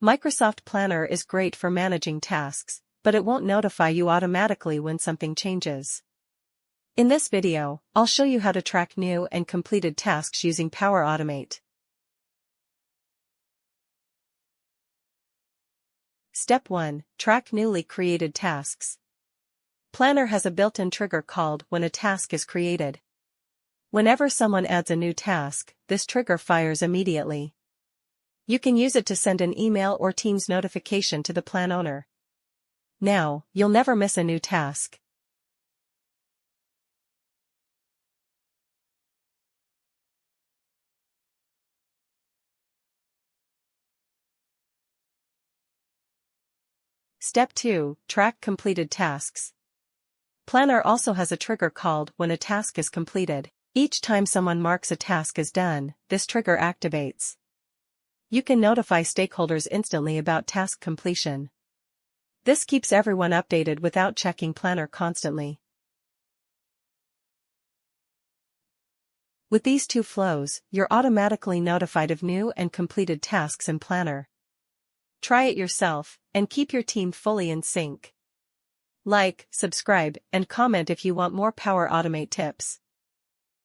Microsoft Planner is great for managing tasks, but it won't notify you automatically when something changes. In this video, I'll show you how to track new and completed tasks using Power Automate. Step 1. Track newly created tasks. Planner has a built-in trigger called when a task is created. Whenever someone adds a new task, this trigger fires immediately. You can use it to send an email or Teams notification to the plan owner. Now, you'll never miss a new task. Step 2. Track completed tasks. Planner also has a trigger called when a task is completed. Each time someone marks a task as done, this trigger activates. You can notify stakeholders instantly about task completion. This keeps everyone updated without checking Planner constantly. With these two flows, you're automatically notified of new and completed tasks in Planner. Try it yourself, and keep your team fully in sync. Like, subscribe, and comment if you want more Power Automate tips.